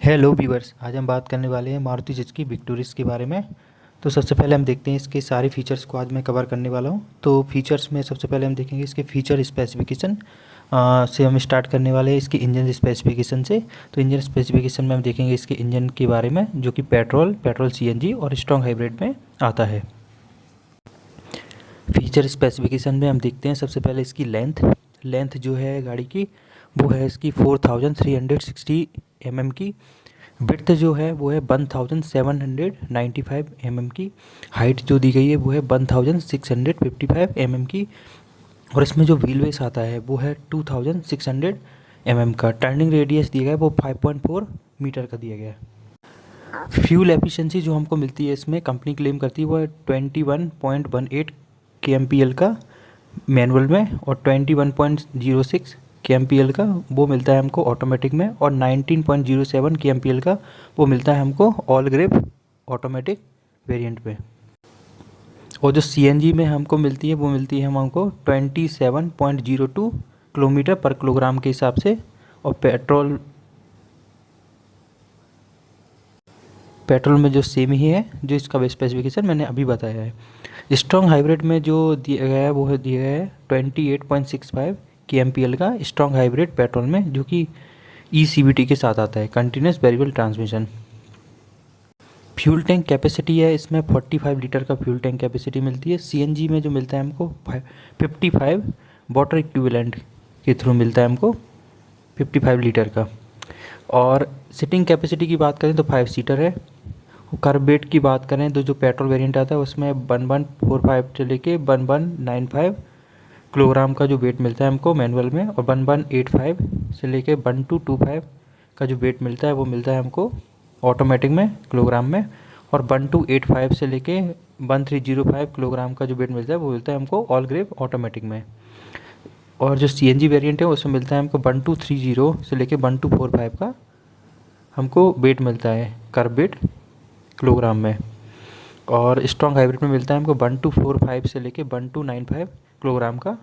Hello viewers, आज हम बात करने वाले हैं मारुति सुजुकी विक्टोरियस के बारे में। तो सबसे पहले हम देखते हैं इसके सारे फीचर्स को आज मैं कवर करने वाला हूं। तो फीचर्स में सबसे पहले हम देखेंगे इसके फीचर स्पेसिफिकेशन से हम स्टार्ट करने वाले हैं इसके इंजन स्पेसिफिकेशन से। तो इंजन स्पेसिफिकेशन में हम देखेंगे इसके इंजन के बारे में, जो कि पेट्रोल सीएनजी और स्ट्रॉन्ग हाइब्रिड में आता है। फीचर स्पेसिफिकेशन में हम देखते हैं सबसे पहले इसकी लेंथ जो है गाड़ी की, वो है इसकी 4360 mm की। विड्थ जो है वो है 1795 mm की। हाइट जो दी गई है वो है 1655 mm की। और इसमें जो व्हील बेस आता है वो है 2600 mm का। टर्निंग रेडियस दिया गया है वो 5.4 मीटर का दिया गया है। फ्यूल एफिशिएंसी जो हमको मिलती है इसमें, कंपनी क्लेम करती है वो है 21.18 kmpl का मैनुअल में, और 21.06 kmpl का वो मिलता है हमको ऑटोमेटिक में, और 19.07 kmpl का वो मिलता है हमको ऑल ग्रिप ऑटोमेटिक वेरिएंट में। और जो सीएनजी में हमको मिलती है वो मिलती है हमको 27.02 किलोमीटर पर किलोग्राम के हिसाब से। और पेट्रोल में जो सेम ही है जो इसका स्पेसिफिकेशन मैंने अभी बताया है। स्ट्रॉन्ग हाइब्रिड में जो दिया गया है वो है दिया गया है 28.65 kmpl का स्ट्रॉन्ग हाइब्रिड पेट्रोल में, जो कि ECVT के साथ आता है, continuous variable transmission. Fuel tank capacity है इसमें 45 लीटर का फ्यूल टैंक कैपेसिटी मिलती है। सीएनजी में जो मिलता है हमको 55 वाटर इक्विवेलेंट के थ्रू मिलता है हमको 55 लीटर का। और सिटिंग कैपेसिटी की बात करें तो 5 सीटर है। कर्ब वेट की बात करें तो जो पेट्रोल वेरिएंट आता है उसमें 1145 से लेके 1195 किलोग्राम का जो वेट मिलता है हमको मैनुअल में, और 1185 से लेके 1225 का जो वेट मिलता है वो मिलता है हमको ऑटोमेटिक में किलोग्राम में, और 1285 से लेके 1305 किलोग्राम का जो वेट मिलता है वो मिलता है हमको ऑल ग्रिप ऑटोमेटिक में। और जो सीएनजी वेरिएंट है उसमें मिलता है हमको 1230 से लेके 1245 का हमको वेट मिलता है कर्ब वेट किलोग्राम में। और स्ट्रॉन्ग हाइब्रिड में मिलता है हमको 1245 से लेके 1295 किलोग्राम का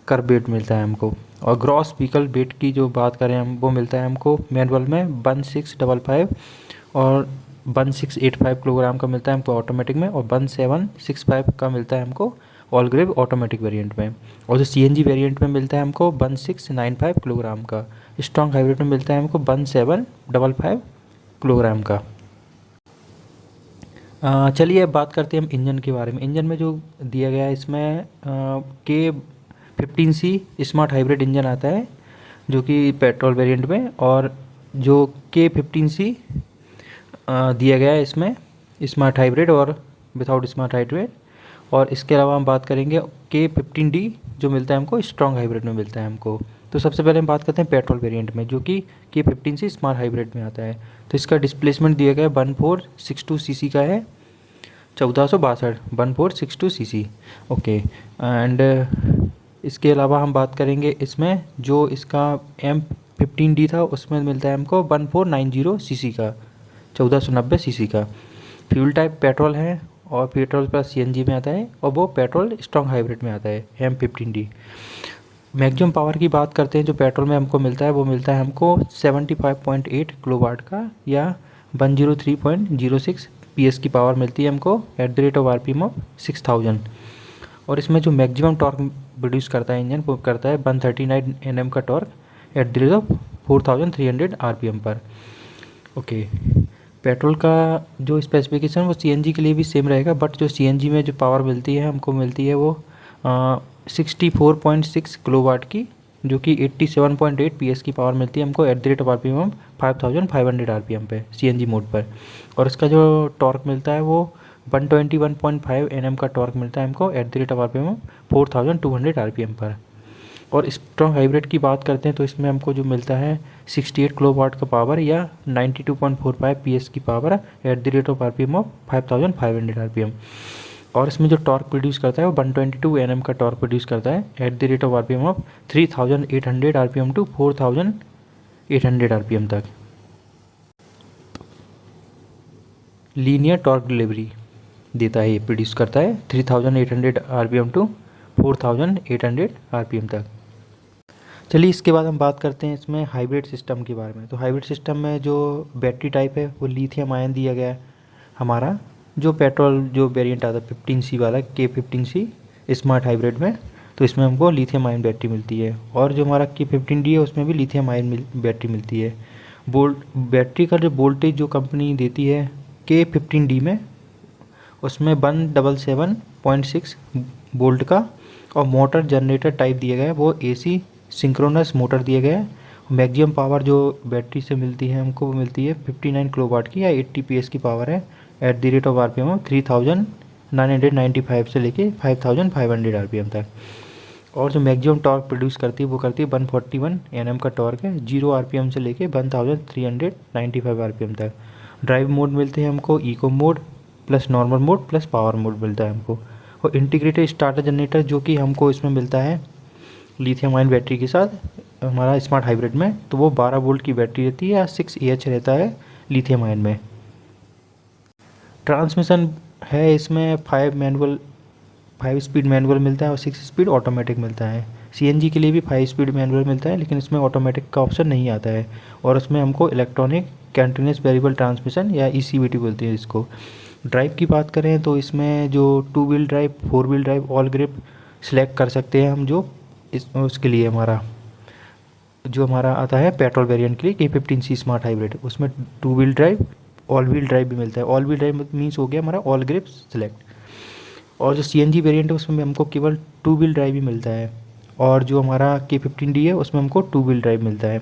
कर्ब वेट मिलता है हमको। और ग्रॉस व्हीकल वेट की जो बात करें हम, वो मिलता है हमको मैनुअल में 1655 और 1685 किलोग्राम का मिलता है हमको ऑटोमेटिक में, और 1765 का मिलता है हमको ऑल ग्रिप ऑटोमेटिक वेरिएंट में। और जो सीएनजी वेरिएंट में मिलता है हमको 1695 किलोग्राम का। स्ट्रॉन्ग हाइब्रिड में मिलता है हमको 1755 किलोग्राम का। चलिए अब बात करते हैं हम इंजन के बारे में। इंजन में जो दिया गया है इसमें K15C स्मार्ट हाइब्रिड इंजन आता है, जो कि पेट्रोल वेरिएंट में। और जो K15C दिया गया है इसमें स्मार्ट हाइब्रिड और विदाउट स्मार्ट हाइब्रिड। और इसके अलावा हम बात करेंगे K15D जो मिलता है हमको स्ट्रॉन्ग हाइब्रिड में मिलता है हमको। तो सबसे पहले हम बात करते हैं पेट्रोल वेरिएंट में, जो कि K15C स्मार्ट हाइब्रिड में आता है। तो इसका डिस्प्लेसमेंट दिया गया है 1462 सीसी का है, 1462 1462 सीसी। ओके। एंड इसके अलावा हम बात करेंगे इसमें जो इसका M15D था उसमें मिलता है हमको 1490 सीसी का, 1490 सीसी का। फ्यूल टाइप पेट्रोल है और पेट्रोल प्लस सीएनजी में आता है, और वो पेट्रोल स्ट्रॉन्ग हाइब्रिड में आता है M15D। मैक्सिमम पावर की बात करते हैं जो पेट्रोल में हमको मिलता है वो मिलता है हमको 75.8 किलोवाट का, या 103.06 PS की पावर मिलती है हमको eight the rate of RPM of 6000। और इसमें जो मैक्सिमम टॉर्क प्रोड्यूस करता है इंजन वो करता है 139 Nm का torque eight the rate of 4300 RPM पर। ओके। पेट्रोल का जो स्पेसिफिकेशन वो सीएनजी के लिए भी सेम रहेगा, बट जो सीएनजी में जो पावर मिलती है हमको मिलती है वो 64.6 किलोवाट की, जो कि 87.8 PS की पावर मिलती है हमको eight the rate of RPM 5500 RPM पे सीएनजी मोड पर। और इसका जो टॉर्क मिलता है वो 121.5 Nm का टॉर्क मिलता है हमको eight the rate of RPM 4200 RPM पर। और स्ट्रॉन्ग हाइब्रिड की बात करते हैं तो इसमें हमको जो मिलता है 68 किलोवाट का पावर, या 92.45 PS की power eight the rate of RPM of 5500 RPM। और इसमें जो टॉर्क प्रोड्यूस करता है वो 122 Nm का टॉर्क प्रोड्यूस करता है at the rate of RPM of 3800 RPM to 4800 RPM तक। लीनियर टॉर्क डिलीवरी देता है, ये प्रोड्यूस करता है 3800 RPM टू 4800 RPM तक। चलिए इसके बाद हम बात करते हैं इसमें हाइब्रिड सिस्टम के बारे में। तो हाइब्रिड सिस्टम में जो बैटरी टाइप है वो लिथियम आयन दिया गया है हमारा। जो पेट्रोल जो वेरिएंट आता है 15C वाला K15C स्मार्ट हाइब्रिड में, तो इसमें हमको लिथियम आयन बैटरी मिलती है। और जो हमारा K15D है उसमें भी लिथियम आयन बैटरी मिलती है। बैटरी का जो वोल्टेज जो कंपनी देती है K15D में, उसमें 177.6 वोल्ट का, और मोटर जनरेटर टाइप दिया गया है वो AC सिंक्रोनस मोटर दिया गया है। मैक्सिमम पावर जो बैटरी से मिलती है हमको वो मिलती है 59 किलोवाट की या 80 PS की पावर है at the rate of RPM 3995 से लेके 5500 RPM तक। और जो मैक्सिमम टॉर्क प्रोड्यूस करती है वो करती है 141 Nm का टॉर्क है 0 RPM से लेके 1395 RPM तक। ड्राइव मोड मिलते हैं हमको eco mode plus normal mode plus power mode मिलता है हमको। और इंटीग्रेटेड स्टार्टर जनरेटर जो कि हमको इसमें मिलता है लिथियम आयन बैटरी के साथ हमारा स्मार्ट हाइब्रिड में, तो वो 12 वोल्ट की बैटरी रहती है या 6Ah रहता है लिथियम आयन में। ट्रांसमिशन है इसमें 5 स्पीड मैनुअल मिलता है और 6 स्पीड ऑटोमेटिक मिलता है। CNG के लिए भी 5 स्पीड मैनुअल मिलता है, लेकिन इसमें ऑटोमेटिक का ऑप्शन नहीं आता है। और उसमें हमको इलेक्ट्रॉनिक कंटीन्यूअस वेरिएबल ट्रांसमिशन या ECVT बोलते हैं इसको। ड्राइव की बात करें तो इसमें जो 2 wheel drive 4 wheel drive all grip select कर सकते हैं हम। जो उसके लिए हमारा जो हमारा आता है पेट्रोल वेरिएंट के लिए K15C स्मार्ट हाइब्रिड, उसमें 2 wheel drive all wheel drive भी मिलता है। ऑल व्हील ड्राइव मीन्स हो गया हमारा ऑल ग्रिप सिलेक्ट। और जो CNG वेरिएंट है उसमें हमको केवल 2 व्हील ड्राइव ही मिलता है। और जो हमारा K15D है उसमें हमको 2 व्हील ड्राइव मिलता है।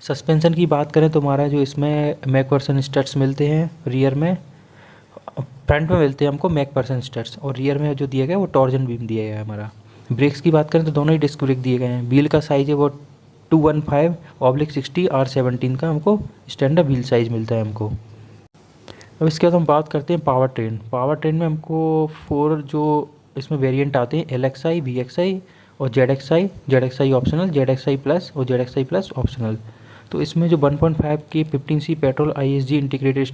सस्पेंशन की बात करें तो हमारा जो इसमें मैकफर्सन स्टड्स मिलते हैं रियर में, फ्रंट में मिलते हैं हमको मैकफर्सन स्टड्स, और रियर में जो दिया गया है वो टॉर्जन बीम दिया गया है हमारा। ब्रेक्स की बात करें तो दोनों ही डिस्क ब्रेक दिए गए हैं। व्हील का साइज़ है वो 215/60 R17 का हमको स्टैंडर्ड व्हील साइज़ मिलता है हमको। अब इसके बाद हम बात करते हैं पावर ट्रेन। पावर ट्रेन में हमको 4 जो इसमें वेरिएंट आते हैं LXI, VXI और ZXI ऑप्शनल, ZXI प्लस और ZXI प्लस ऑप्शनल। तो इसमें जो 1.5 के 15C petrol ISG integrated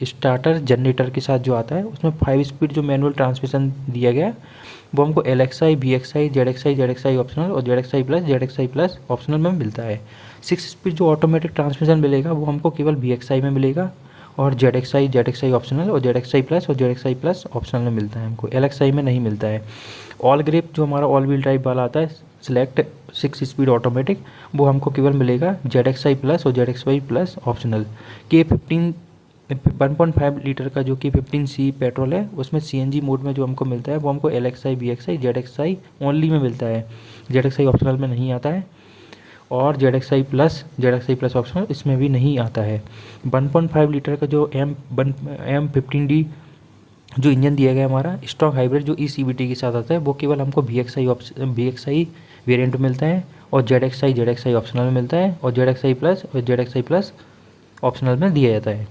starter generator के साथ जो आता है उसमें 5 स्पीड जो मैनुअल ट्रांसमिशन दिया गया है वो हमको LXI, VXI, ZXI ऑप्शनल और ZXI प्लस ऑप्शनल में मिलता है। 6 स्पीड जो ऑटोमेटिक ट्रांसमिशन मिलेगा वो हमको केवल VXI में मिलेगा, और ZXI ऑप्शनल और ZXI प्लस ऑप्शनल में मिलता है हमको, LXI में नहीं मिलता है। ऑल ग्रिप जो हमारा ऑल व्हील ड्राइव वाला आता है सिलेक्ट 6 स्पीड ऑटोमेटिक, वो हमको केवल मिलेगा ZXI प्लस और ZXI plus optional. K15 1.5 litre का जो K15C पेट्रोल है उसमें CNG मोड में जो हमको मिलता है वो हमको LXI, VXI, ZXI ओनली में मिलता है, ZXI ऑप्शनल में नहीं आता है। और ZXI प्लस ऑप्शनल इसमें भी नहीं आता है। 1.5 लीटर का जो M15D जो इंजन दिया गया हमारा स्ट्रॉन्ग हाइब्रिड जो ECVT के साथ आता है वो केवल हमको VXI वेरिएंट मिलता है, और ZXI ऑप्शनल में मिलता है, और ZXI प्लस ऑप्शनल में दिया जाता है।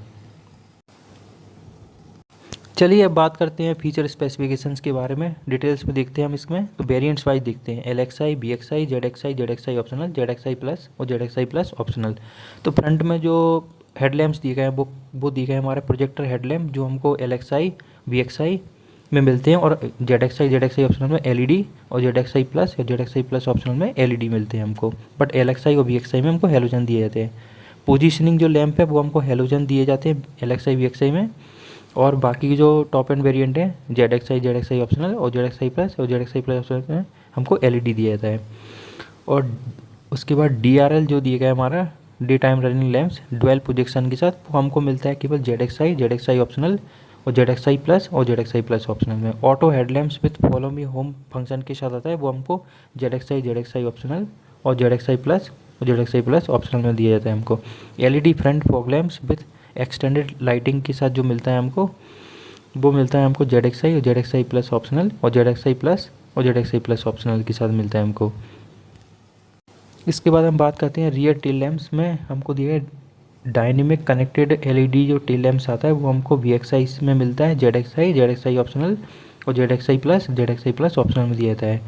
चलिए अब बात करते हैं फीचर स्पेसिफिकेशंस के बारे में, डिटेल्स में देखते हैं हम इसमें। तो वेरिएंट्स वाइज देखते हैं LXI, VXI, ZXI optional, ZXI plus और ZXI प्लस ऑप्शनल। तो फ्रंट में जो हेडलैम्प्स दिए गए हैं वो दिए गए हमारे प्रोजेक्टर हेडलैम्प जो हमको LXI, VXI में मिलते हैं, और ZXI ऑप्शनल में LED, और ZXI प्लस ऑप्शनल में LED मिलते हैं हमको। बट LXI और VXI में हमको हेलोजन दिए जाते हैं। पोजीशनिंग जो लैंप है वो हमको हेलोजन दिए जाते हैं LXI, VXI में। और बाकी की जो टॉप एंड वेरिएंट है ZXI ऑप्शनल और ZXI प्लस ऑप्शनल में हमको LED दिया जाता है। और उसके बाद DRL जो दिया गया है हमारा day time running lamps dual projection के साथ, वो हमको मिलता है केवल ZXI ऑप्शनल और ZXI प्लस ऑप्शनल में। Auto headlamps with follow me home function के साथ आता है वो हमको ZXI ऑप्शनल और ZXI प्लस ऑप्शनल में दिया जाता है हमको। LED front fog lamps with extended lighting के साथ जो मिलता है हमको वो मिलता है हमको ZXI और ZXI प्लस ऑप्शनल और ZXI प्लस ऑप्शनल के साथ मिलता है हमको। इसके बाद हम बात करते हैं रियर टेल लैंप्स में हमको दिया है डायनेमिक कनेक्टेड LED जो टेल लैंप्स आता है वो हमको VXI में मिलता है, ZXI ऑप्शनल और ZXI प्लस ऑप्शनल में दिया जाता है।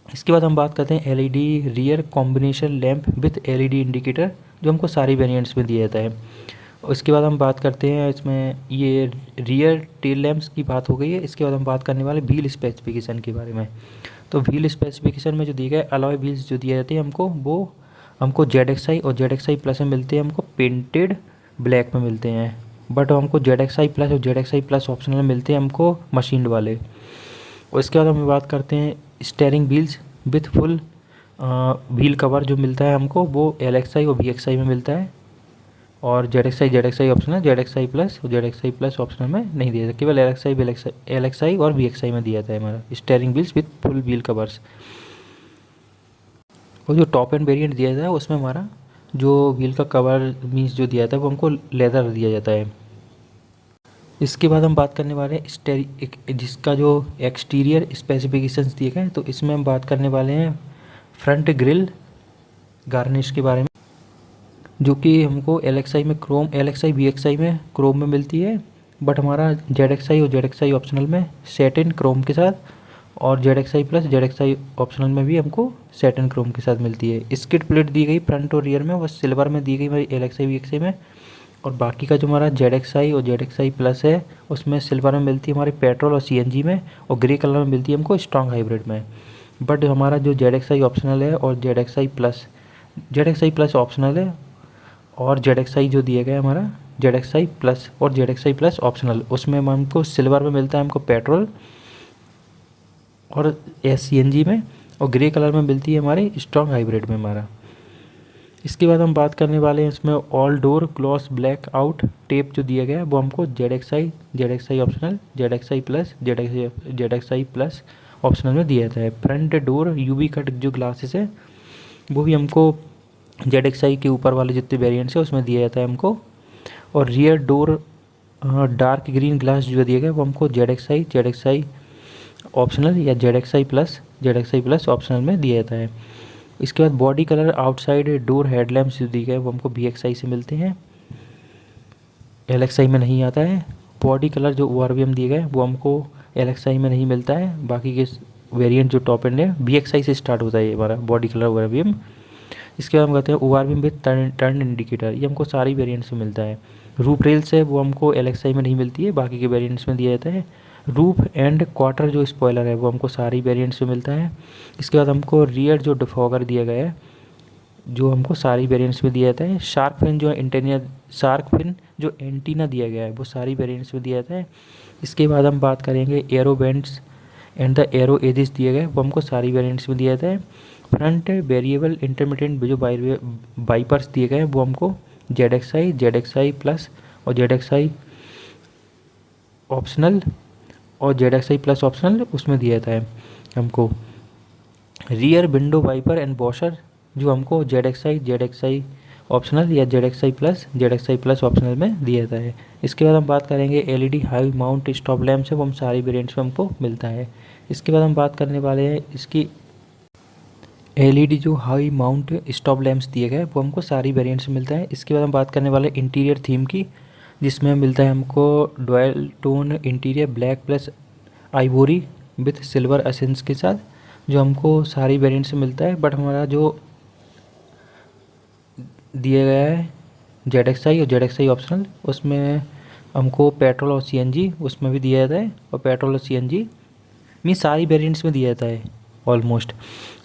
इसके बाद हम बात करते हैं LED rear combination lamp with LED indicator जो हमको सारी वेरिएंट्स में दिया जाता है। उसके बाद हम बात करते हैं इसमें ये रियर टेल लैंप्स की बात हो गई है। इसके बाद हम बात करने वाले व्हील स्पेसिफिकेशन के बारे में। तो व्हील स्पेसिफिकेशन में जो दिए गए अलॉय व्हील्स जो दिए जाते हैं हमको, वो हमको ZXi और ZXi प्लस में मिलते हैं, हमको पेंटेड ब्लैक में मिलते हैं। बट हमको ZXi प्लस और ZXi प्लस ऑप्शनल में मिलते हैं हमको मशीन्ड वाले। और इसके बाद हम बात करते हैं steering wheels with full wheel cover जो मिलता है हमको, वो LXi और VXi में मिलता है। और ZXi ऑप्शनल, ZXi प्लस और ZXi प्लस ऑप्शनल में नहीं दिया जाता, केवल LXi और VXi में दिया जाता है हमारा steering wheels with full wheel covers. और जो टॉप एंड वेरिएंट दिया जाता है उसमें हमारा जो व्हील का कवर मीन्स जो दिया जाता है वो हमको लेदर दिया जाता है। इसके बाद हम बात करने वाले हैं जिसका जो एक्सटीरियर स्पेसिफिकेशंस दिए गए हैं, तो इसमें हम बात करने वाले हैं फ्रंट ग्रिल गार्निश के बारे में, जो कि हमको LXi में क्रोम, LXi VXi में क्रोम में मिलती है। बट हमारा ZXi और ZXi ऑप्शनल में सैटिन क्रोम के साथ, और ZXi प्लस ZXi ऑप्शनल में भी हमको सैटिन क्रोम के साथ मिलती है। स्किड प्लेट दी गई फ्रंट और रियर में वो सिल्वर में दी गई हमारी LXi VXi में। और बाकी का जो हमारा ZXi और ZXi प्लस है उसमें सिल्वर में मिलती है हमारे पेट्रोल और CNG में, और ग्रे कलर में मिलती है हमको स्ट्रॉन्ग हाइब्रिड में। बट हमारा जो ZXi ऑप्शनल है और ZXi प्लस ऑप्शनल है, और ZXi जो दिया गया है हमारा ZXi प्लस और ZXi प्लस ऑप्शनल, उसमें हमको सिल्वर में मिलता है हमको पेट्रोल और CNG में, और ग्रे कलर में मिलती है हमारे स्ट्रॉन्ग हाइब्रिड में हमारा। इसके बाद हम बात करने वाले हैं इसमें all door gloss black out tape जो दिया गया है वो हमको ZXi optional, ZXi plus optional में दिया जाता है। फ्रंट डोर UV कट जो ग्लासेस है वो भी हमको ZXi के ऊपर वाले जितने वेरिएंट्स है उसमें दिया जाता है हमको। और rear door dark green glass जो दिया गया है वो हमको ZXi ऑप्शनल या ZXi प्लस ऑप्शनल में दिया जाता है। इसके बाद body colour outside door headlamps जो दिए गए वो हमको VXi से मिलते हैं, LXi में नहीं आता है। बॉडी कलर जो ORVM दिए गए वो हमको LXi में नहीं मिलता है। बाकी के वेरिएंट जो टॉप एंड है VXi से स्टार्ट होता है ये हमारा बॉडी कलर ORVM। इसके बाद हम कहते हैं ORVM विद टर्न इंडिकेटर, ये हमको सारी वेरिएंट्स में मिलता है। रूफ रेल्स है वो हमको LXi में नहीं मिलती है, बाकी के वेरिएंट्स में दिया जाता है। रूफ एंड क्वार्टर जो स्पॉइलर है वो हमको सारी वेरिएंट्स में मिलता है। इसके बाद हमको रियर जो डिफॉगर दिया गया है जो हमको सारी वेरिएंट्स में दिया जाता है। शार्क फिन जो एंटीना दिया गया है वो सारी वेरिएंट्स में दिया जाता है। इसके बाद हम बात करेंगे arrow bends and the arrow edges दिए गए वो हमको सारी वेरिएंट्स में दिया जाता है। फ्रंट वेरिएबल इंटरमीडिएट जो वाइपर्स दिए गए हैं वो हमको ZXi प्लस और ZXi ऑप्शनल और ZXi प्लस ऑप्शनल उसमें दिया जाता है हमको। Rear window wiper and washer जो हमको ZXi ऑप्शनल या ZXi प्लस ऑप्शनल में दिया जाता है। इसके बाद हम बात करेंगे LED high mount stop lamps है वो हम सारी वेरिएंट्स में हमको मिलता है। इसके बाद हम बात करने वाले हैं इसकी LED जो हाई माउंट स्टॉप लैम्प्स दिए गए वो हमको सारी वेरिएंट्स में मिलता है। इसके बाद हम बात करने वाले इंटीरियर थीम की, जिसमें मिलता है हमको dual tone interior black plus ivory with silver essence के साथ, जो हमको सारी वेरिएंट्स में मिलता है। बट हमारा जो दिया गया है ZXi और ZXi ऑप्शनल उसमें हमको पेट्रोल और CNG उसमें भी दिया जाता है, और पेट्रोल और CNG में सारी वेरिएंट्स में दिया जाता है ऑलमोस्ट।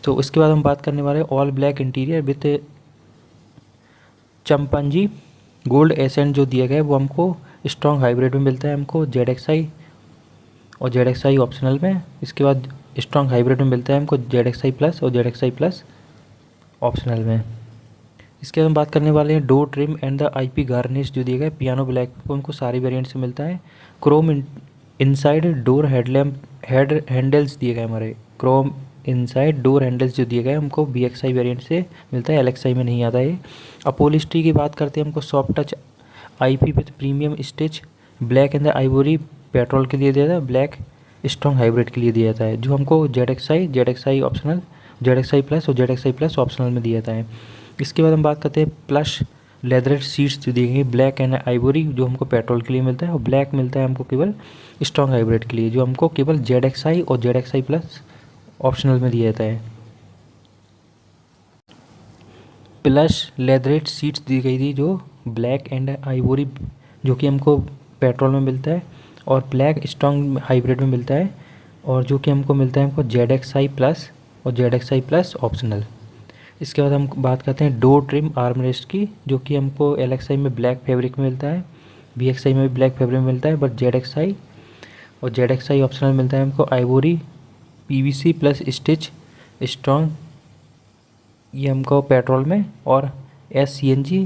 तो उसके बाद हम बात करने वाले all black interior with champagne gold accent जो दिया गया है वो हमको स्ट्रॉन्ग हाइब्रिड में मिलता है हमको ZXi और ZXi ऑप्शनल में। इसके बाद स्ट्रॉन्ग हाइब्रिड में मिलता है हमको ZXi प्लस और ZXi प्लस ऑप्शनल में। इसके बाद हम बात करने वाले हैं door trim and the IP garnish जो दिया गया है पियानो ब्लैक वो हमको सारी वेरिएंट्स में मिलता है। क्रोम इनसाइड डोर हैंडल्स दिए गए हमारे, क्रोम इनसाइड डोर हैंडल्स जो दिए गए हमको VXi वेरिएंट से मिलता है, LXi में नहीं आता है। अपोलिस्ट्री की बात करते हैं हमको soft touch IP with premium stitch black and the ivory petrol के लिए दिया जाता है, ब्लैक स्ट्रॉन्ग हाइब्रिड के लिए दिया जाता है, जो हमको ZXi ऑप्शनल, ZXi प्लस और ZXi प्लस ऑप्शनल में दिया जाता है। इसके बाद हम बात करते हैं प्लस लेदर सीट्स जो दी गई ब्लैक एंड आइवोरी जो हमको पेट्रोल के लिए मिलता है, और ब्लैक मिलता है हमको केवल स्ट्रॉन्ग हाइब्रिड के लिए, जो हमको केवल ZXi और ZXi प्लस ऑप्शनल में दिया जाता है। प्लस लेदरेट सीट्स दी गई थी जो ब्लैक एंड आइवोरी जो कि हमको पेट्रोल में मिलता है, और ब्लैक स्ट्रॉन्ग हाइब्रिड में मिलता है, और जो कि हमको मिलता है हमको ZXi प्लस और ZXi प्लस ऑप्शनल। इसके बाद हम बात करते हैं डोर ट्रिम आर्मरेस्ट की, जो कि हमको LXi में ब्लैक फैब्रिक में मिलता है, VXi में भी ब्लैक फैब्रिक में मिलता है, बट ZXi और ZXi ऑप्शनल मिलता है हमको ivory PVC plus stitch strong, ये हमको पेट्रोल में, और SCNG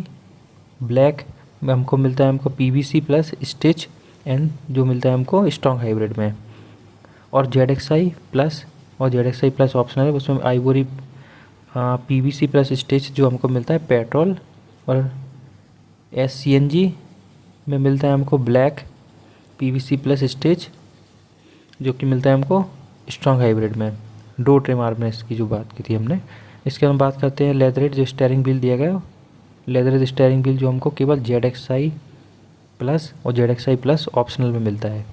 ब्लैक में हमको मिलता है हमको PVC प्लस स्टिच एंड जो मिलता है हमको स्ट्रॉन्ग हाइब्रिड में। और ZXi प्लस और ZXi प्लस ऑप्शनल है, उसमें आइवोरी PVC प्लस स्टिच जो हमको मिलता है पेट्रोल, और SCNG में मिलता है हमको ब्लैक PVC प्लस स्टिच जो कि मिलता है हमको स्ट्रॉन्ग हाइब्रिड में। डोर ट्रिम आर्मरेस्ट की जो बात की थी हमने। इसके हम बात करते हैं लेदरेट जो स्टेयरिंग व्हील दिया गया, लेदरेट स्टेयरिंग व्हील जो हमको केवल ZXi प्लस और ZXi प्लस ऑप्शनल में मिलता है।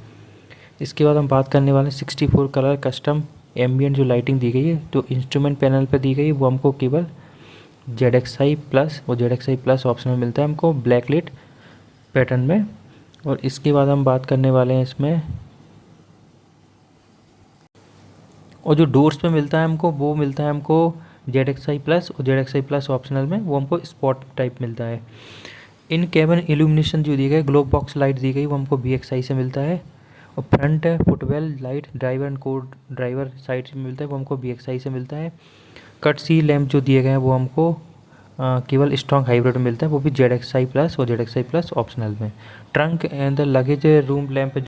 इसके बाद हम बात करने वाले 64 कलर कस्टम एम्बियंट जो लाइटिंग दी गई है, जो इंस्ट्रूमेंट पैनल पर दी गई है, वो हमको केवल ZXi प्लस और ZXi प्लस ऑप्शन में मिलता है हमको ब्लैक लिट पैटर्न में। और इसके बाद हम बात करने वाले हैं इसमें, और जो डोर्स में मिलता है हमको वो मिलता है हमको ZXi प्लस और ZXi प्लस ऑप्शनल में, वो हमको स्पॉट टाइप मिलता है। इन केबिन इल्यूमिनेशन जो दिए गए ग्लोब बॉक्स लाइट दी गई वो हमको VXi से मिलता है। और front footwell light driver and code driver side से मिलता है, वो हमको VXi से मिलता है। कट सी लैम्प जो दिए गए हैं वो हमको केवल स्ट्रॉन्ग हाइब्रिड में मिलता है, वो भी ZXi प्लस और ZXi प्लस ऑप्शनल में। Trunk and luggage room lamp,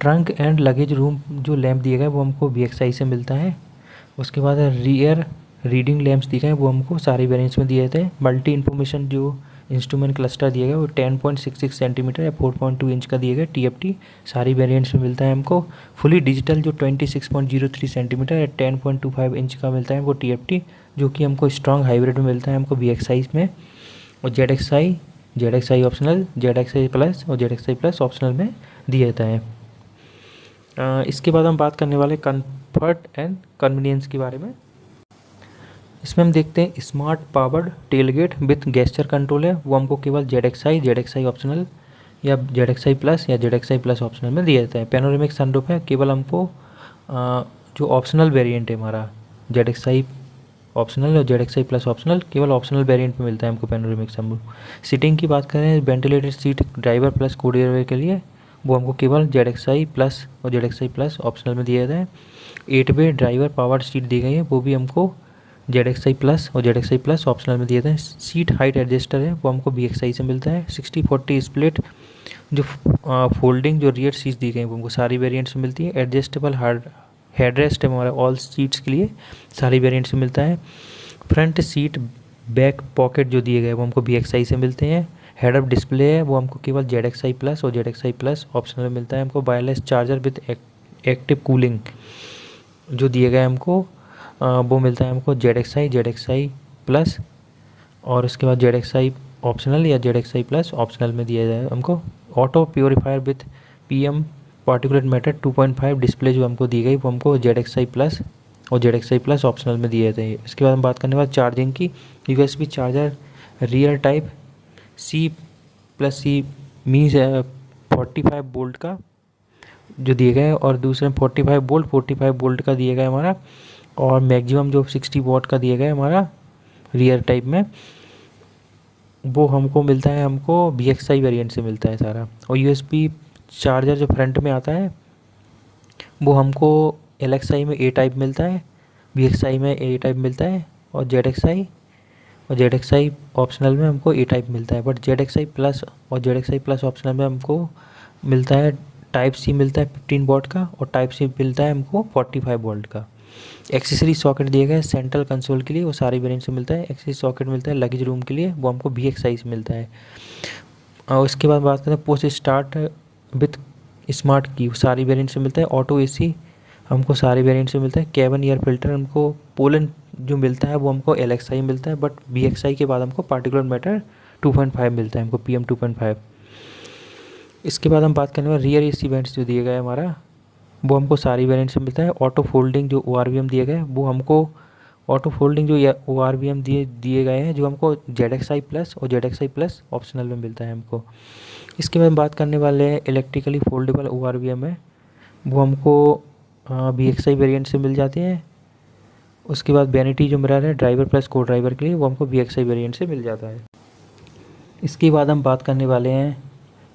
trunk and luggage room जो लैम्प दिए गए वो हमको VXi से मिलता है। उसके बाद रियर रीडिंग लैम्प्स दिए गए वो हमको सारे वेरिएंट्स में दिए थे। मल्टी इन्फॉर्मेशन जो इंस्ट्रूमेंट क्लस्टर दिए गए वो 10.66 सेंटीमीटर या 4.2 इंच का दिए गए TFT, सारी वेरिएंट्स में मिलता है हमको। फुली डिजिटल जो 26.03 सेंटीमीटर या 10.25 इंच का मिलता है वो TFT, जो कि हमको स्ट्रॉन्ग हाइब्रिड में मिलता है हमको VXi में। और ZXi ऑप्शनल, ZXi प्लस और ZXi प्लस ऑप्शनल में दिया जाता है। इसके बाद हम बात करने वाले कंफर्ट एंड कन्वीनियंस के बारे में। इसमें हम देखते हैं smart powered tailgate with gesture control है, वो हमको केवल ZXi ऑप्शनल या ZXi प्लस या ZXi प्लस ऑप्शनल में दिया जाता है। पैनोरेमिक सनरूफ है, केवल हमको जो ऑप्शनल वेरिएंट है हमारा ZXi ऑप्शनल और ZXi प्लस ऑप्शनल, केवल ऑप्शनल वेरिएंट में मिलता है हमको पैनोरेमिक सनरूफ। सीटिंग की बात करें वेंटिलेटेड सीट ड्राइवर प्लस को ड्राइवर के लिए, वो हमको केवल ZXi प्लस और ZXi प्लस ऑप्शनल में दिया जाता है। 8 वे ड्राइवर पावर्ड सीट दी गई है, वो भी हमको ZXi प्लस और ZXi प्लस ऑप्शनल में दिए थे। सीट हाइट एडजस्टर है, वो हमको VXi से मिलता है। 60-40 स्प्लिट जो फोल्डिंग जो रियर सीट्स दी गई वो हमको सारी वेरिएंट्स में मिलती है। एडजस्टेबल हेडरेस्ट है हमारा ऑल सीट्स के लिए, सारी वेरिएंट्स में मिलता है। फ्रंट सीट बैक पॉकेट जो दिए गए वो हमको VXi से मिलते हैं। हेड अप डिस्प्ले है, वो हमको केवल ZXi प्लस और ZXi प्लस ऑप्शनल में मिलता है हमको। Wireless charger with active cooling जो दिए गए हमको वो मिलता है हमको ZXi प्लस और उसके बाद ZXi ऑप्शनल या ZXi प्लस ऑप्शनल में दिया जाए हमको। Auto purifier with PM particulate matter 2.5 display जो हमको दी गई वो हमको ZXi प्लस और ZXi प्लस ऑप्शनल में दिए थे। इसके बाद हम बात करने वाले चार्जिंग की। USB charger real type C+C means 45 volt का जो दिए गए, और दूसरे 45 वोल्ट का दिए गए हमारा, और मैक्सिमम जो 60 वॉट का दिया गया है हमारा रियर टाइप में, वो हमको मिलता है हमको VXi वेरिएंट से मिलता है सारा। और USB चार्जर जो फ्रंट में आता है वो हमको LXi में A टाइप मिलता है, VXi में A टाइप मिलता है, और ZXi ऑप्शनल में हमको A टाइप मिलता है। बट ZXi प्लस और ZXi प्लस ऑप्शनल में हमको मिलता है टाइप C मिलता है 15 वॉट का, और टाइप C मिलता है हमको 45 वोल्ट का। एक्सेसरी सॉकेट दिए गए सेंट्रल कंसोल के लिए, वो सारी वेरिएंट से मिलता है। एक्सेसरी सॉकेट मिलता है लगेज रूम के लिए, वो हमको VXi से मिलता है। और उसके बाद बात करते हैं पुश स्टार्ट विथ स्मार्ट की, सारी वेरिएंट से मिलता है। ऑटो AC हमको सारे वेरिएंट से मिलता है। केबिन एयर फिल्टर हमको पोलन जो मिलता है वो हमको LXi मिलता है, बट VXi के बाद हमको पार्टिकुलर मैटर 2.5 मिलता है हमको PM 2.5। इसके बाद हम बात करने वाले रियर AC वेंट्स जो दिए गए हमारा, वो हमको सारी वेरिएंट से मिलता है। ऑटो फोल्डिंग जो ORVM दिए गए वो हमको ऑटो फोल्डिंग जो ORVM दिए गए हैं जो हमको ZXi प्लस और ZXi प्लस ऑप्शनल में मिलता है हमको। इसके बाद हम बात करने वाले हैं इलेक्ट्रिकली फोल्डेबल ORVM है, वो हमको VXI वेरिएंट से मिल जाते हैं। उसके बाद वैनिटी जो मिरर है ड्राइवर प्लस को ड्राइवर के लिए, वो हमको VXI वेरिएंट से मिल जाता है। इसके बाद हम बात करने वाले हैं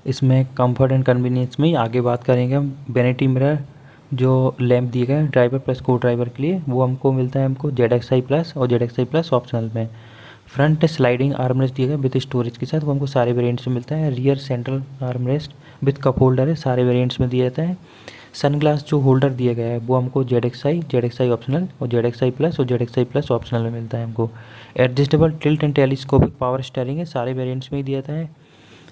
इसमें कंफर्ट एंड कन्वीनियंस में, आगे बात करेंगे हम। वैनिटी मिरर जो लैंप दिए गए हैं ड्राइवर प्लस को ड्राइवर के लिए, वो हमको मिलता है हमको ZXI प्लस और ZXI प्लस ऑप्शनल में। फ्रंट स्लाइडिंग आर्मरेस्ट दिया गया विद स्टोरेज के साथ, वो हमको सारे वेरिएंट्स में मिलता है। Rear central armrest with cup holder है, सारे वेरिएंट्स में दिया जाता है। सनग्लास जो होल्डर दिया गया है वो हमको ZXI ऑप्शनल और ZXI प्लस और ZXI प्लस ऑप्शनल में मिलता है हमको। Adjustable tilt and telescopic power steering है, सारे वेरिएंट्स में ही दिया जाता है।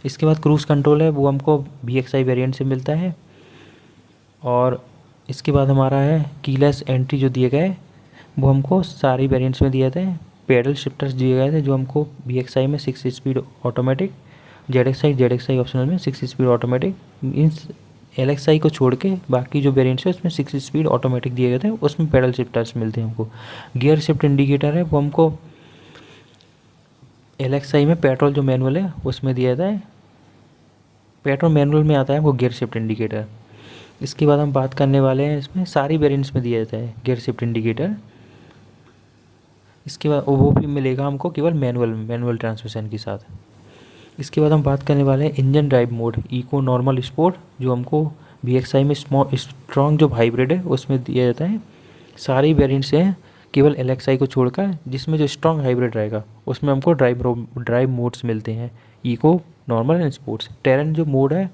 इसके बाद क्रूज़ कंट्रोल है, वो हमको VXI वेरिएंट से मिलता है। और इसके बाद हमारा है कीलेस एंट्री जो दिए गए वो हमको सारी वेरिएंट्स में दिए थे। पैडल शिफ्टर्स दिए गए थे जो हमको VXI में 6 स्पीड ऑटोमेटिक, ZXI ऑप्शनल में 6 स्पीड ऑटोमेटिक। मीन्स LXI को छोड़ के बाकी जो वेरिएंट्स है उसमें 6 स्पीड ऑटोमेटिक दिए गए थे, उसमें पैडल शिफ्टर्स मिलते हैं हमको। गियर शिफ्ट इंडिकेटर है वो हमको LXI में पेट्रोल जो मैनुअल है उसमें दिया जाता है, पेट्रोल मैनुअल में आता है हमको गियर शिफ्ट इंडिकेटर। इसके बाद हम बात करने वाले हैं इसमें सारी वेरिएंट्स में दिया जाता है गियर शिफ्ट इंडिकेटर। इसके बाद वो भी मिलेगा हमको केवल मैनुअल ट्रांसमिशन के साथ। इसके बाद हम बात करने वाले हैं engine drive mode eco normal sport, जो हमको VXI में स्ट्रॉन्ग जो हाइब्रिड है उसमें दिया जाता है। सारी वेरिएंट्स हैं केवल LXI को छोड़कर, जिसमें जो स्ट्रॉन्ग हाइब्रिड रहेगा उसमें हमको ड्राइव मोड्स मिलते हैं, eco, normal and sports. Terrain जो मोड है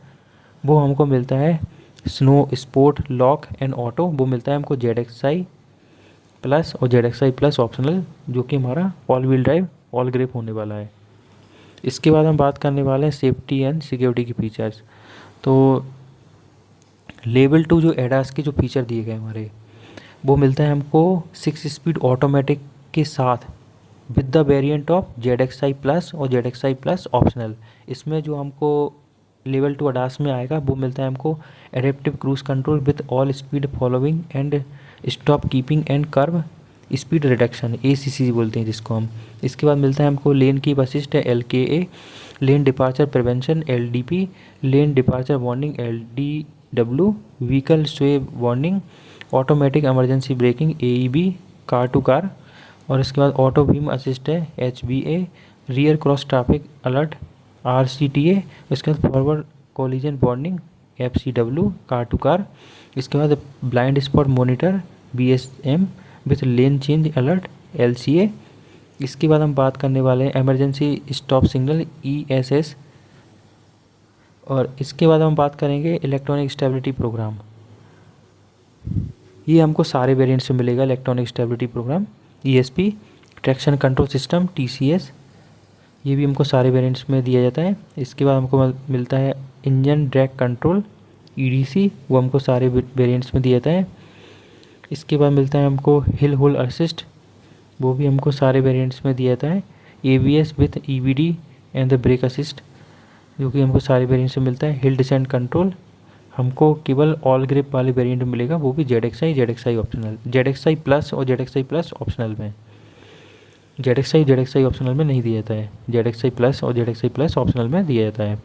वो हमको मिलता है snow, sport, lock and auto, वो मिलता है हमको ZXI प्लस और ZXI प्लस ऑप्शनल, जो कि हमारा all wheel drive all grip होने वाला है। इसके बाद हम बात करने वाले हैं सेफ्टी एंड सिक्योरिटी के फीचर्स। तो लेवल 2 जो एडास के जो फीचर दिए गए हमारे, वो मिलता है हमको 6 स्पीड ऑटोमेटिक के साथ with the variant of ZXI plus और ZXI प्लस ऑप्शनल। इसमें जो हमको लेवल 2 अडास में आएगा वो मिलता है हमको adaptive cruise control with all speed following and stop keeping and curve speed reduction, ACC बोलते हैं जिसको हम। इसके बाद मिलता है हमको लेन की असिस्ट है LKA, lane departure prevention LDP, lane departure warning LDW, vehicle sway warning, automatic emergency braking AEB, car to car. और इसके बाद ऑटो बीम असिस्ट है HBA, rear cross traffic alert RCTA। इसके बाद forward collision warning FCW, car to car. इसके बाद blind spot monitor BSM with lane change alert LCA। इसके बाद हम बात करने वाले हैं इमरजेंसी स्टॉप सिग्नल ESS। और इसके बाद हम बात करेंगे इलेक्ट्रॉनिक स्टेबिलिटी प्रोग्राम। ये हमको सारे वेरिएंट्स में मिलेगा, electronic stability program ESP, traction control system TCS, ये भी हमको सारे वेरिएंट्स में दिया जाता है। इसके बाद हमको मिलता है इंजन ड्रैग कंट्रोल EDC, वो हमको सारे वेरिएंट्स में दिया जाता है। इसके बाद मिलता है हमको हिल होल्ड असिस्ट, वो भी हमको सारे वेरिएंट्स में दिया जाता है। ABS with EBD and the brake assist, जो कि हमको सारे वेरिएंट्स में मिलता है। हिल डिसेंट कंट्रोल हमको केवल ऑल ग्रिप वाले वेरिएंट में मिलेगा, वो भी ZXI ऑप्शनल, ZXI प्लस और ZXI प्लस ऑप्शनल में। ZXI ऑप्शनल में नहीं दिया जाता है, ZXI प्लस और ZXI प्लस ऑप्शनल में दिया जाता है।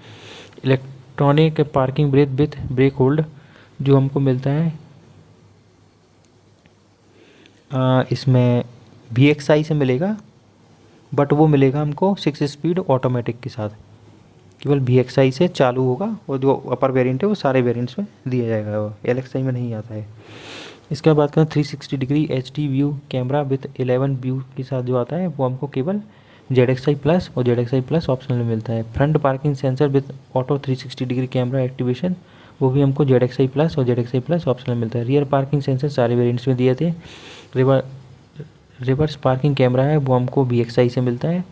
Electronic parking brake with break hold जो हमको मिलता है इसमें VXI से मिलेगा, बट वो मिलेगा हमको 6 स्पीड ऑटोमेटिक के साथ, केवल VXI से चालू होगा और जो अपर वेरिएंट है वो सारे वेरिएंट्स में दिया जाएगा, वो LXI में नहीं आता है। इसके बाद करें 360 degree HD view camera with 11 view के साथ जो आता है वो हमको केवल ZXI प्लस और ZXI प्लस ऑप्शनल में मिलता है। Front parking sensor with auto 360 degree camera activation, वो भी हमको ZXI प्लस और ZXI प्लस ऑप्शनल मिलता है। रियर पार्किंग सेंसर सारे वेरिएंट्स में दिए थे। रिवर्स पार्किंग कैमरा है वो हमको VXI से मिलता है।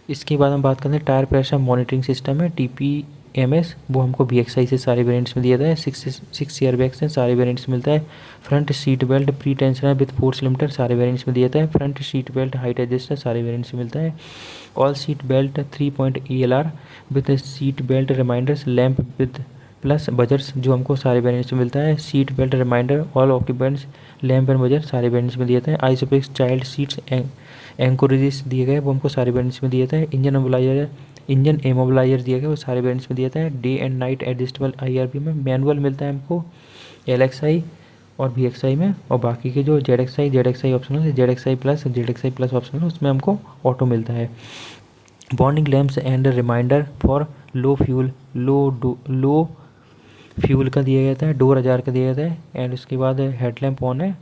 इसके बाद हम बात करते हैं टायर प्रेशर मॉनिटरिंग सिस्टम है TPMS, वो हमको VXI से सारे वेरिएंट्स में दिया था है। 6 एयरबैग्स हैं, सारे वेरिएंट्स मिलता है। Front seat belt pretensioner with 4 cylinder, सारे वेरिएंट्स में दिया था है। Front seat belt height adjuster, सारे वेरिएंट्स में मिलता है। All seat belt 3 point ELR with seat belt reminders lamp with plus buzzers, जो हमको सारे वेरिएंट्स में मिलता है। Seat belt reminder all occupants lamp and buzzer, सारे वेरिएंट्स में दिए थे। आइसोफिक्स चाइल्ड सीट्स एंकोरेजेस दिए गए, वो हमको सारे वेरिएंट्स में दिए थे। इंजन इमोबिलाइजर दिया गया, वो सारे वेरिएंट्स में दिया था। Day and night adjustable IRP में मैनुअल मिलता है हमको LXI और VXI में, और बाकी के जो ZXI ऑप्शनल है, ZXI प्लस ऑप्शनल है, उसमें हमको ऑटो मिलता है। Warning lamps and reminder for low fuel का दिया जाता है, डोर अजार का दिया जाता है। एंड उसके बाद हेडलैम्प ऑन है,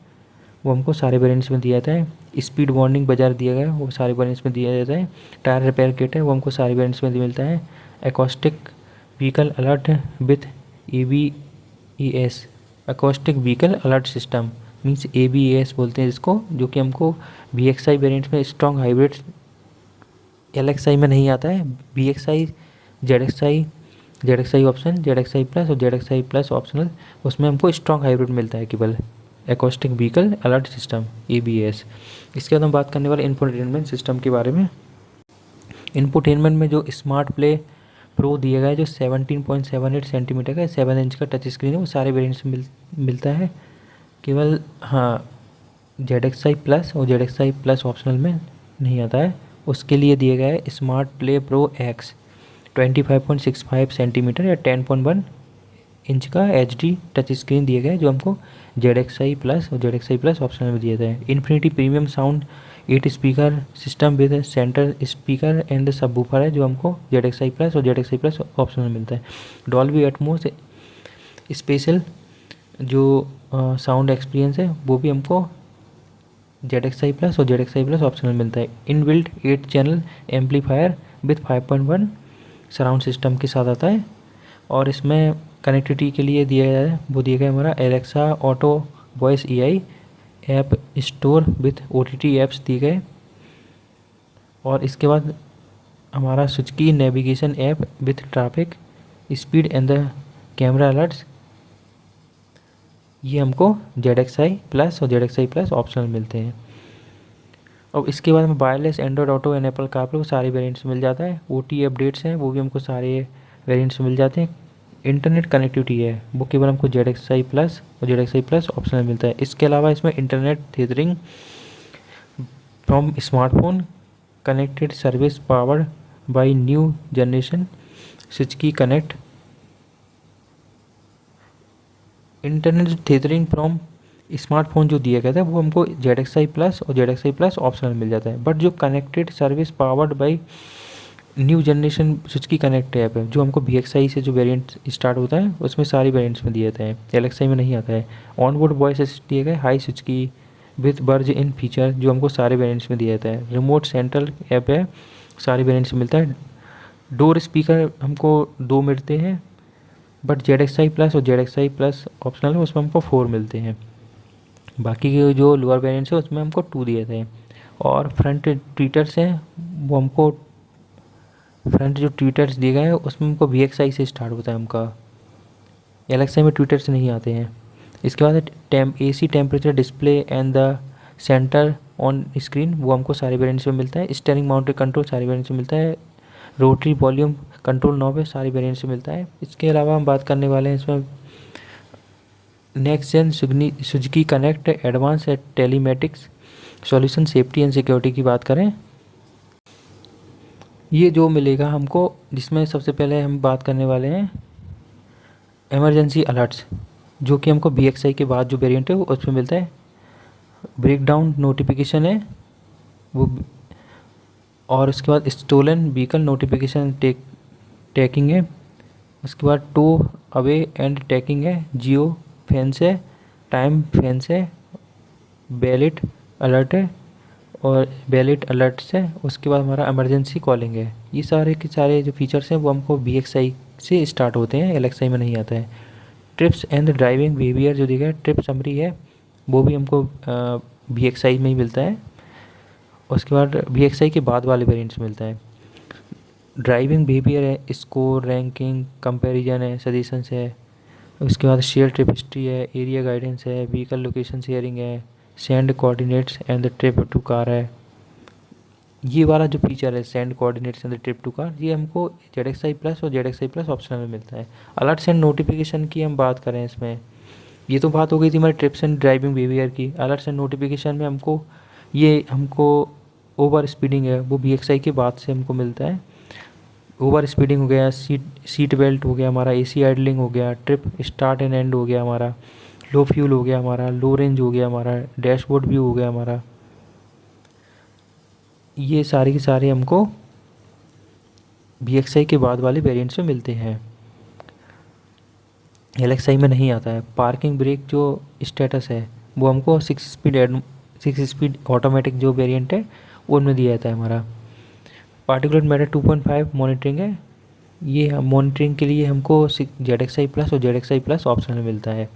वो हमको सारे वेरिएंट्स में दिया जाता है। स्पीड वार्निंग बाजार दिया गया है, वो सारे वेरिएंट्स में दिया जाता है। टायर रिपेयर किट है, वो हमको सारे वेरिएंट्स में मिलता है। Acoustic vehicle alert with ABES, acoustic vehicle alert system means ABES बोलते हैं जिसको, जो कि हमको VXI वेरिएंट्स में स्ट्रॉन्ग हाइब्रिड LXI में नहीं आता है। VXI ZXI option, ZXI plus और ZXI प्लस ऑप्शनल, उसमें हमको स्ट्रॉन्ग हाइब्रिड मिलता है केवल, acoustic vehicle alert system ABS। इसके बाद हम बात करने वाले इंफोटेनमेंट सिस्टम के बारे में। इंफोटेनमेंट में जो स्मार्ट प्ले प्रो दिया गया है, जो 17.78 सेंटीमीटर का 7 इंच का टच स्क्रीन है, वो सारे वेरिएंट्स में मिलता है। केवल हाँ ZXI प्लस और ZXI प्लस ऑप्शनल में नहीं आता है। उसके लिए दिया गया है smart play pro x 25.65 centimetre या 10.1 इंच का HD टच स्क्रीन दिया गया है, जो हमको ZXI प्लस और ZXI प्लस ऑप्शन में दिया जाता है। Infinity premium sound 8 speaker system with centre speaker and subwoofer है, जो हमको ZXI प्लस और ZXI प्लस ऑप्शन में मिलता है। डॉल्बी एटमॉस स्पेशल जो साउंड एक्सपीरियंस है, वो भी हमको ZXI प्लस और ZXI प्लस ऑप्शन में मिलता है। Inbuilt 8 channel amplifier with 5.1 surround system के साथ आता है। और इसमें कनेक्टिविटी के लिए दिया गया है, वो दिया गया है हमारा Alexa auto voice AI app store with OTT apps दिए गए। और इसके बाद हमारा Suzuki navigation app with traffic speed and the camera alerts, ये हमको ZXI प्लस और ZXI प्लस ऑप्शनल मिलते हैं। अब इसके बाद हमें wireless Android auto and Apple CarPlay वो सारे वेरिएंट्स मिल जाता है। OTA अपडेट्स हैं, वो भी हमको सारे वेरिएंट्स मिल जाते हैं। इंटरनेट कनेक्टिविटी है, वो केवल हमको ZXI प्लस और ZXI प्लस ऑप्शनल मिलता है। इसके अलावा इसमें internet tethering from smartphone connected service powered by new generation Suzuki connect, internet tethering from smartphone जो दिया गया था, वो हमको ZXI प्लस और ZXI प्लस ऑप्शनल मिल जाता है। बट जो connected service powered by new generation Suzuki connect app है, जो हमको VXI से जो वेरिएंट स्टार्ट होता है, उसमें सारी वेरिएंट्स में दिए जाते हैं, LXI में नहीं आता है। ऑनबोर्ड वॉइस असिस्ट दिए गए hi Suzuki with barge in feature, जो हमको सारे वेरिएंट्स में दिया जाता है। रिमोट सेंट्रल ऐप है, सारी वेरिएंट्स में मिलता है। डोर स्पीकर हमको 2 मिलते हैं, बट ZXI प्लस और ZXI प्लस ऑप्शनल है, उसमें हमको 4 मिलते हैं। बाकी के जो लोअर वेरिएंट्स है, उसमें हमको 2 दिए थे। और फ्रंट ट्वीटर्स हैं, वो हमको फ्रंट जो ट्वीटर्स दिए गए हैं, उसमें हमको VXI से स्टार्ट होता है हमका, LXI में ट्वीटर्स नहीं आते हैं। इसके बाद AC temperature display and the centre on screen, वो हमको सारे वेरिएंट्स में मिलता है। स्टीयरिंग माउंटेड कंट्रोल सारे वेरिएंट्स में मिलता है। रोटरी वॉल्यूम कंट्रोल नॉब है, सारे वेरिएंट्स में मिलता है। इसके अलावा हम बात करने वाले हैं इसमें next gen Suzuki connect advance telematics solution safety and security की बात करें, ये जो मिलेगा हमको, जिसमें सबसे पहले हम बात करने वाले हैं इमरजेंसी अलर्ट्स, जो कि हमको VXI के बाद जो वेरिएंट है वो उसमें मिलता है। ब्रेकडाउन नोटिफिकेशन है वो, और उसके बाद स्टोलन व्हीकल नोटिफिकेशन टैकिंग है। उसके बाद टो अवे एंड टैकिंग है। जियो फेंस है, टाइम फेंस है, वैलिड अलर्ट है और वैलिड अलर्ट्स है। उसके बाद हमारा इमरजेंसी कॉलिंग है। ये सारे के सारे जो फीचर्स हैं वो हमको VXI से स्टार्ट होते हैं, LXI में नहीं आता है। ट्रिप्स एंड ड्राइविंग बिहेवियर जो दिखा है, ट्रिप समरी है, वो भी हमको VXI में ही मिलता है। उसके बाद VXI के बाद वाले वेरिएंट्स मिलता है। ड्राइविंग बिहेवियर है, स्कोर रैंकिंग कंपैरिजन है, सजेशंस है। उसके बाद शेयर ट्रिप हिस्ट्री है, एरिया गाइडेंस है, व्हीकल लोकेशन शेयरिंग है, send coordinates and the trip to car है। ये वाला जो फीचर है send coordinates and the trip to car, ये हमको ZXI प्लस और ZXI प्लस ऑप्शनल में मिलता है। अलर्ट्स एंड नोटिफिकेशन की हम बात करें इसमें, ये तो बात हो गई थी हमारे ट्रिप्स एंड ड्राइविंग बिहेवियर की। अलर्ट्स एंड नोटिफिकेशन में हमको ओवर स्पीडिंग है, वो VXI के बाद से हमको मिलता है। ओवर स्पीडिंग हो गया, सीट बेल्ट हो गया हमारा, AC आइडलिंग हो गया, ट्रिप स्टार्ट एंड एंड हो गया हमारा, लो फ्यूल हो गया हमारा, लो रेंज हो गया हमारा, डैशबोर्ड व्यू हो गया हमारा। ये सारे के सारे हमको VXI के बाद वाले वेरिएंट्स में मिलते हैं, LXI में नहीं आता है। पार्किंग ब्रेक जो स्टेटस है वो हमको 6 स्पीड ऑटोमेटिक जो वेरिएंट है उनमें दिया जाता है हमारा। पार्टिकुलर मैटर 2.5 मॉनिटरिंग है, ये मॉनिटरिंग के लिए हमको ZXI प्लस और ZXI प्लस ऑप्शन में मिलता है।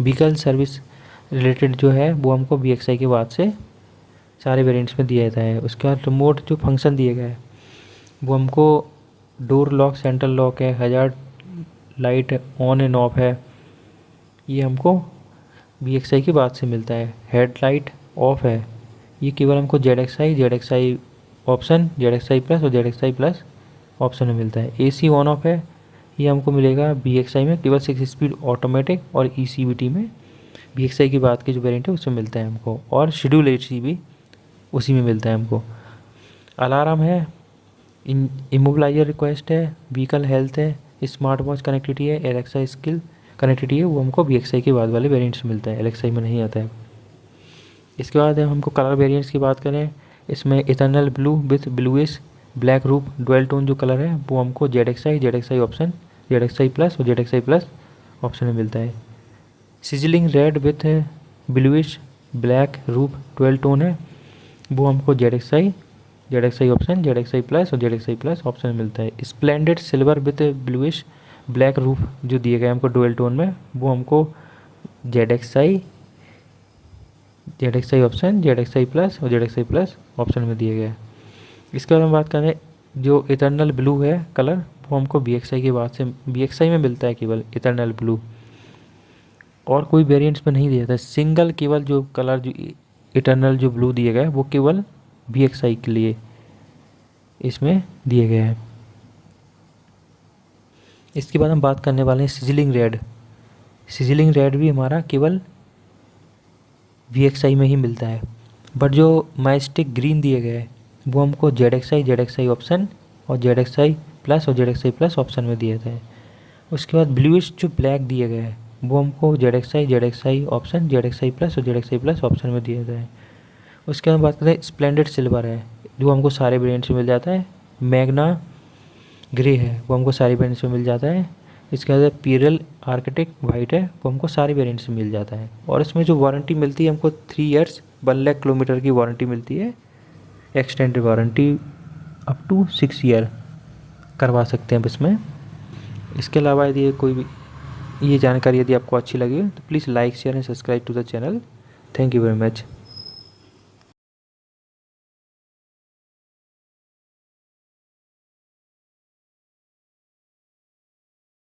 व्हीकल सर्विस रिलेटेड जो है वो हमको VXI के बाद से सारे वेरिएंट्स में दिया जाता है। उसके बाद रिमोट जो फंक्शन दिए गए हैं वो हमको डोर लॉक, सेंट्रल लॉक है, hazard light on end of है, ये हमको VXI के बाद से मिलता है। हेडलाइट ऑफ है, ये केवल हमको ZXI ऑप्शन, ZXI प्लस और ZXI प्लस ऑप्शन में मिलता है। AC ऑन ऑफ है, ये हमको मिलेगा VXI में केवल 6 स्पीड ऑटोमेटिक और ECVT में VXI की बात की जो वेरिएंट है उसमें मिलता है हमको। और शेड्यूल AC भी उसी में मिलता है हमको। अलार्म है, इमोबलाइजर रिक्वेस्ट है, व्हीकल हेल्थ है, स्मार्ट वॉच कनेक्टिविटी है, एलेक्सा स्किल कनेक्टिविटी है, वो हमको VXI के बाद वाले वेरिएंट्स में मिलता है, LXI में नहीं आता है। इसके बाद हमको कलर वेरिएंट्स की बात करें, इसमें eternal blue with bluish black रूप डुअल टोन जो कलर है वो हमको ZXI ऑप्शन, ZXI प्लस और ZXI प्लस ऑप्शन में मिलता है। Sizzling red with bluish black रूप डुअल टोन है, वो हमको ZXI ऑप्शन, ZXI प्लस और ZXI प्लस ऑप्शन में मिलता है। Splendid silver with bluish black roof जो दिए गए हमको डुअल टोन में, वो हमको ZXI ऑप्शन, ZXI प्लस और ZXI प्लस ऑप्शन में दिए गए। इसके बाद हम बात करें जो इटर्नल ब्लू है कलर, वो हमको VXI के बाद से VXI में मिलता है केवल इटर्नल ब्लू, और कोई वेरिएंट्स में नहीं दिया जाता है। सिंगल केवल जो कलर जो इटर्नल जो ब्लू दिए गए वो केवल VXI के लिए इसमें दिए गए हैं। इसके बाद हम बात करने वाले हैं सिजलिंग रेड। सिजलिंग रेड भी हमारा केवल VXI में ही मिलता है, बट जो मैस्टिक ग्रीन दिए गए हैं वो हमको ZXI ऑप्शन और ZXI प्लस और ZXI प्लस ऑप्शन में दिया जाता है। उसके बाद ब्लूइश जो ब्लैक दिए गए हैं वो हमको ZXI ऑप्शन, ZXI प्लस और ZXI प्लस ऑप्शन में दिया जाता है। उसके बाद बात करें स्प्लेंडेड सिल्वर है, जो हमको सारे वेरिएंट्स में मिल जाता है। मैग्ना ग्रे है, वो हमको सारे वेरिएंट्स में मिल जाता है। इसके बाद पीरल आर्किटेक्ट वाइट है, वो हमको सारे वेरिएंट्स में मिल जाता है। और इसमें जो वारंटी मिलती है हमको 3 ईयर्स 1 लाख किलोमीटर की वारंटी मिलती है। Extended warranty up to 6 year करवा सकते हैं अब इसमें। इसके अलावा यदि कोई भी ये जानकारी यदि आपको अच्छी लगी तो please like share and subscribe to the channel. Thank you very much.